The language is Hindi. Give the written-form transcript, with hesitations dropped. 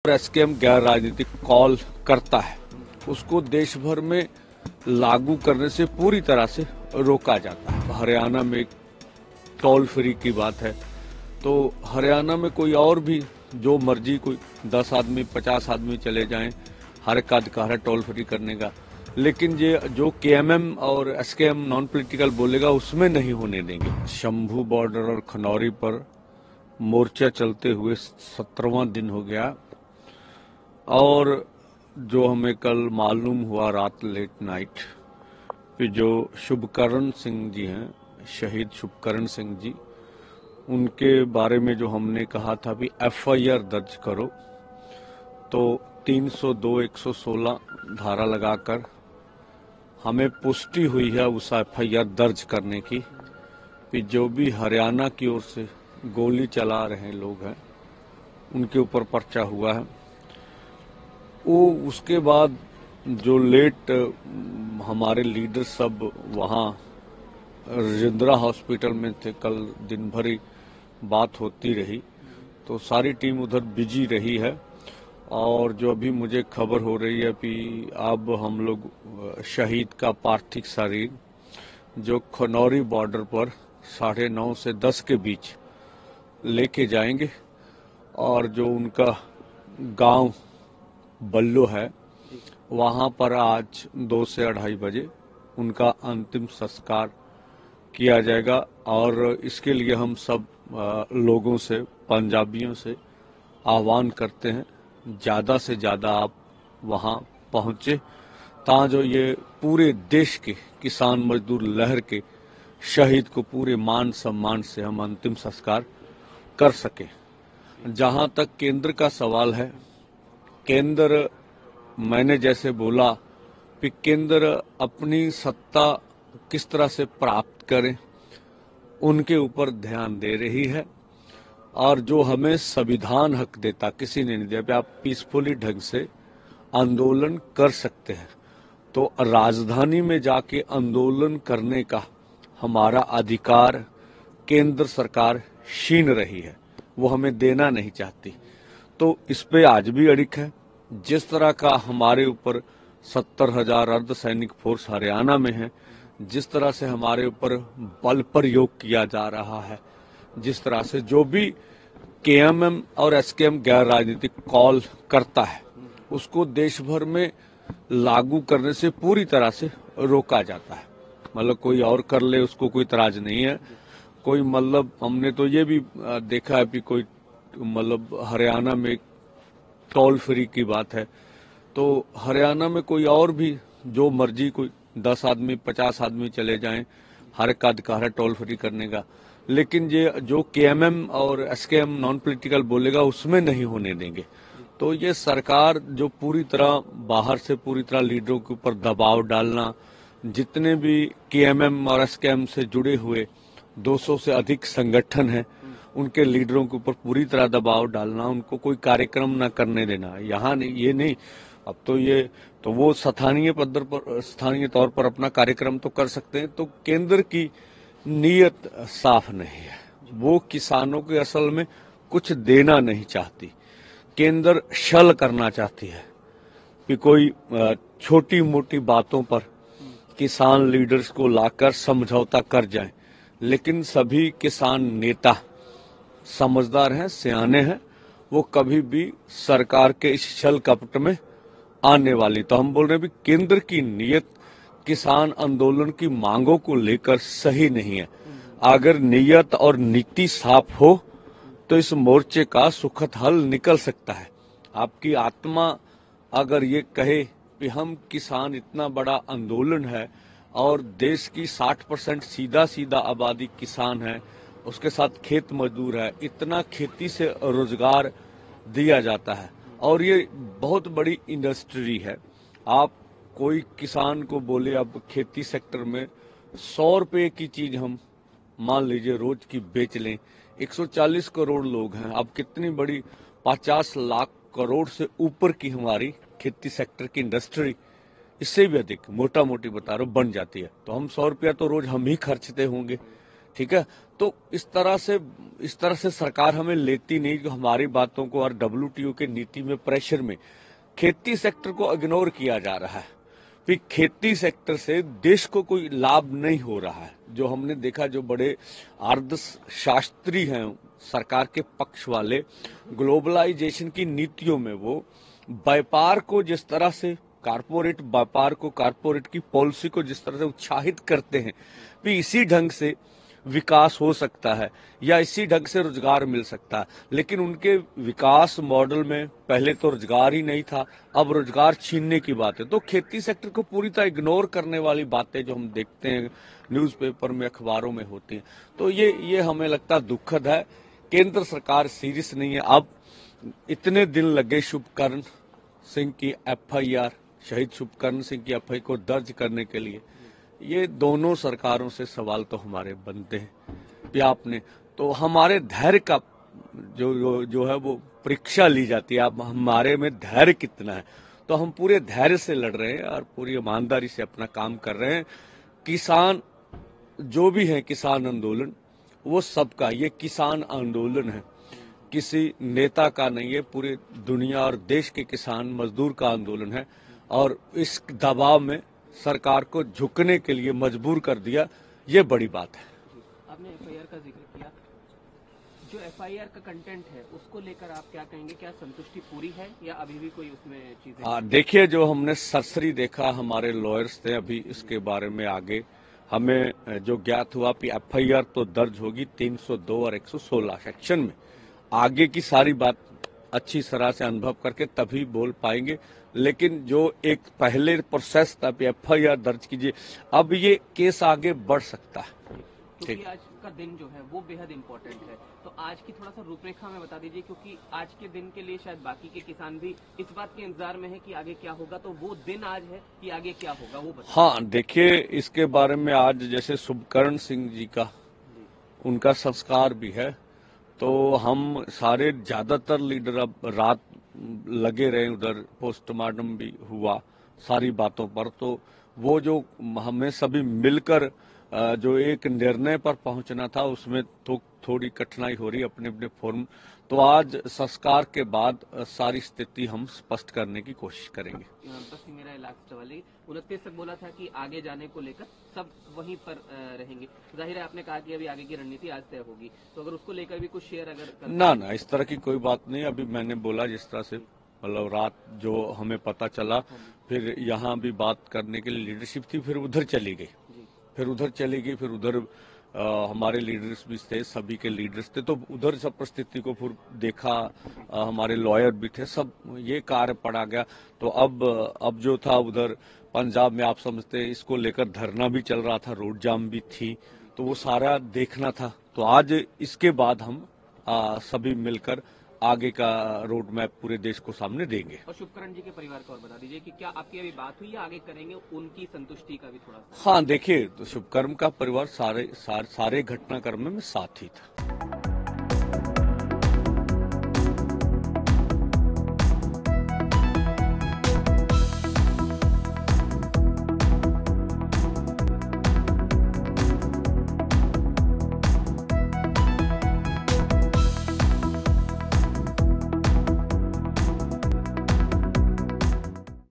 एसकेएम गैर राजनीतिक कॉल करता है उसको देश भर में लागू करने से पूरी तरह से रोका जाता है। हरियाणा में एक टोल फ्री की बात है, तो हरियाणा में कोई और भी जो मर्जी कोई 10 आदमी 50 आदमी चले जाएं, हर एक का अधिकार है टोल फ्री करने का। लेकिन ये जो केएमएम और एसकेएम नॉन पॉलिटिकल बोलेगा उसमें नहीं होने देंगे। शंभू बॉर्डर और खनौरी पर मोर्चा चलते हुए 17वां दिन हो गया और जो हमें कल मालूम हुआ रात लेट नाइट कि जो शुभकरण सिंह जी हैं, शहीद शुभकरण सिंह जी, उनके बारे में जो हमने कहा था भी एफआईआर दर्ज करो, तो 302 116 धारा लगाकर हमें पुष्टि हुई है उस एफआईआर दर्ज करने की कि जो भी हरियाणा की ओर से गोली चला रहे लोग हैं उनके ऊपर पर्चा हुआ है। वो उसके बाद जो लेट हमारे लीडर सब वहाँ राजेंद्रा हॉस्पिटल में थे, कल दिन भर ही बात होती रही, तो सारी टीम उधर बिजी रही है। और जो अभी मुझे खबर हो रही है कि अब हम लोग शहीद का पार्थिव शरीर जो खनौरी बॉर्डर पर 9:30 से 10 के बीच लेके जाएंगे और जो उनका गांव बल्लो है वहां पर आज 2 से 2:30 बजे उनका अंतिम संस्कार किया जाएगा। और इसके लिए हम सब लोगों से, पंजाबियों से आह्वान करते हैं ज्यादा से ज्यादा आप वहां पहुंचे, ताकि जो ये पूरे देश के किसान मजदूर लहर के शहीद को पूरे मान सम्मान से हम अंतिम संस्कार कर सके। जहां तक केंद्र का सवाल है, केंद्र, मैंने जैसे बोला कि केंद्र अपनी सत्ता किस तरह से प्राप्त करे उनके ऊपर ध्यान दे रही है। और जो हमें संविधान हक देता, किसी ने नहीं दिया कि आप पीसफुली ढंग से आंदोलन कर सकते हैं, तो राजधानी में जाके आंदोलन करने का हमारा अधिकार केंद्र सरकार छीन रही है, वो हमें देना नहीं चाहती। तो इस पे आज भी अड़िक है। जिस तरह का हमारे ऊपर 70,000 अर्धसैनिक फोर्स हरियाणा में है, जिस तरह से हमारे ऊपर बल प्रयोग किया जा रहा है, जिस तरह से जो भी केएमएम और एसकेएम गैर राजनीतिक कॉल करता है उसको देश भर में लागू करने से पूरी तरह से रोका जाता है। मतलब कोई और कर ले उसको कोई इतराज नहीं है। कोई मतलब हमने तो ये भी देखा है कि कोई मतलब हरियाणा में टोल फ्री की बात है, तो हरियाणा में कोई और भी जो मर्जी कोई 10 आदमी 50 आदमी चले जाएं, हर एक का अधिकार है टोल फ्री करने का। लेकिन ये जो केएमएम और एसकेएम नॉन पॉलिटिकल बोलेगा उसमें नहीं होने देंगे। तो ये सरकार जो पूरी तरह बाहर से पूरी तरह लीडरों के ऊपर दबाव डालना, जितने भी केएमएम और एसकेएम से जुड़े हुए 200 से अधिक संगठन हैं, उनके लीडरों के ऊपर पूरी तरह दबाव डालना, उनको कोई कार्यक्रम न करने देना। यहाँ नहीं, ये नहीं, अब तो ये तो वो स्थानीय तौर पर अपना कार्यक्रम तो कर सकते हैं। तो केंद्र की नीयत साफ नहीं है, वो किसानों के असल में कुछ देना नहीं चाहती। केंद्र छल करना चाहती है कि कोई छोटी मोटी बातों पर किसान लीडर्स को लाकर समझौता कर जाए। लेकिन सभी किसान नेता समझदार हैं, सियाने हैं, वो कभी भी सरकार के इस छल कपट में आने वाली। तो हम बोल रहे हैं भी केंद्र की नीयत किसान आंदोलन की मांगों को लेकर सही नहीं है। अगर नीयत और नीति साफ हो तो इस मोर्चे का सुखद हल निकल सकता है। आपकी आत्मा अगर ये कहे कि हम किसान, इतना बड़ा आंदोलन है और देश की 60% सीधा सीधा आबादी किसान है, उसके साथ खेत मजदूर है, इतना खेती से रोजगार दिया जाता है और ये बहुत बड़ी इंडस्ट्री है। आप कोई किसान को बोले अब खेती सेक्टर में 100 रुपए की चीज हम मान लीजिए रोज की बेच लें, 140 करोड़ लोग हैं, अब कितनी बड़ी 50 लाख करोड़ से ऊपर की हमारी खेती सेक्टर की इंडस्ट्री, इससे भी अधिक मोटा मोटी बता रहा हूं, बन जाती है। तो हम 100 रुपया तो रोज हम ही खर्चते होंगे, ठीक है। तो इस तरह से सरकार हमें लेती नहीं, जो हमारी बातों को और WTO के नीति में प्रेशर में खेती सेक्टर को इग्नोर किया जा रहा है। फिर खेती सेक्टर से देश को कोई लाभ नहीं हो रहा है। जो हमने देखा, जो बड़े अर्थशास्त्री हैं सरकार के पक्ष वाले, ग्लोबलाइजेशन की नीतियों में वो व्यापार को जिस तरह से कारपोरेट व्यापार को, कारपोरेट की पॉलिसी को जिस तरह से उत्साहित करते हैं, भी इसी ढंग से विकास हो सकता है या इसी ढंग से रोजगार मिल सकता है। लेकिन उनके विकास मॉडल में पहले तो रोजगार ही नहीं था, अब रोजगार छीनने की बात है। तो खेती सेक्टर को पूरी तरह इग्नोर करने वाली बातें जो हम देखते हैं न्यूज़पेपर में, अखबारों में होती हैं, तो ये हमें लगता है दुखद है। केंद्र सरकार सीरियस नहीं है। अब इतने दिन लगे शुभकर्ण सिंह की FIR, शहीद शुभकर्ण सिंह की FIR को दर्ज करने के लिए। ये दोनों सरकारों से सवाल तो हमारे बनते हैं कि आपने तो हमारे धैर्य का जो है वो परीक्षा ली जाती है। आप हमारे में धैर्य कितना है, तो हम पूरे धैर्य से लड़ रहे हैं और पूरी ईमानदारी से अपना काम कर रहे हैं। किसान जो भी है, किसान आंदोलन वो सबका, ये किसान आंदोलन है, किसी नेता का नहीं है, पूरे दुनिया और देश के किसान मजदूर का आंदोलन है। और इस दबाव में सरकार को झुकने के लिए मजबूर कर दिया, ये बड़ी बात है। आपने FIR का जिक्र किया, जो FIR का कंटेंट है उसको लेकर आप क्या कहेंगे? क्या संतुष्टि पूरी है या अभी भी कोई उसमें चीजें? देखिए, जो हमने सरसरी देखा, हमारे लॉयर्स थे अभी इसके बारे में आगे हमें जो ज्ञात हुआ कि FIR तो दर्ज होगी 302 और 116 सेक्शन में। आगे की सारी बात अच्छी तरह से अनुभव करके तभी बोल पाएंगे। लेकिन जो एक पहले प्रोसेस था कि FIR दर्ज कीजिए, अब ये केस आगे बढ़ सकता है। क्योंकि आज का दिन जो है वो बेहद इम्पोर्टेंट है, तो आज की थोड़ा सा रूपरेखा में बता दीजिए, क्योंकि आज के दिन के लिए शायद बाकी के किसान भी इस बात के इंतजार में है कि आगे क्या होगा। तो वो दिन आज है कि आगे क्या होगा वो बताइए। हाँ, देखिए, इसके बारे में आज जैसे शुभकर्ण सिंह जी का उनका संस्कार भी है, तो हम सारे ज्यादातर लीडर अब रात लगे रहे, उधर पोस्टमार्टम भी हुआ सारी बातों पर। तो वो जो हमें सभी मिलकर जो एक निर्णय पर पहुंचना था, उसमें तो थोड़ी कठिनाई हो रही अपने अपने फॉर्म। तो आज संस्कार के बाद सारी स्थिति हम स्पष्ट करने की कोशिश करेंगे। बस मेरा लास्ट सवाल 29 तक बोला था कि आगे जाने को लेकर सब वहीं पर रहेंगे। जाहिर है आपने कहा कि अभी आगे की रणनीति आज तय होगी, तो अगर उसको लेकर भी कुछ शेयर अगर ना, इस तरह की कोई बात नहीं। अभी मैंने बोला जिस तरह से, मतलब रात जो हमें पता चला, फिर यहाँ भी बात करने के लिए लीडरशिप थी, फिर उधर चली गई, फिर उधर हमारे लीडर्स भी थे, सभी के लीडर्स थे, तो उधर सब परिस्थिति को फिर देखा, हमारे लॉयर भी थे, सब ये कार्य पड़ा गया। तो अब जो था उधर पंजाब में, आप समझते हैं, इसको लेकर धरना भी चल रहा था, रोड जाम भी थी, तो वो सारा देखना था। तो आज इसके बाद हम सभी मिलकर आगे का रोड मैप पूरे देश को सामने देंगे। और शुभकर्ण जी के परिवार को और बता दीजिए कि क्या आपकी अभी बात हुई या आगे करेंगे, उनकी संतुष्टि का भी थोड़ा? हाँ, देखिए, तो शुभकर्ण का परिवार सारे घटनाक्रम में साथ ही था।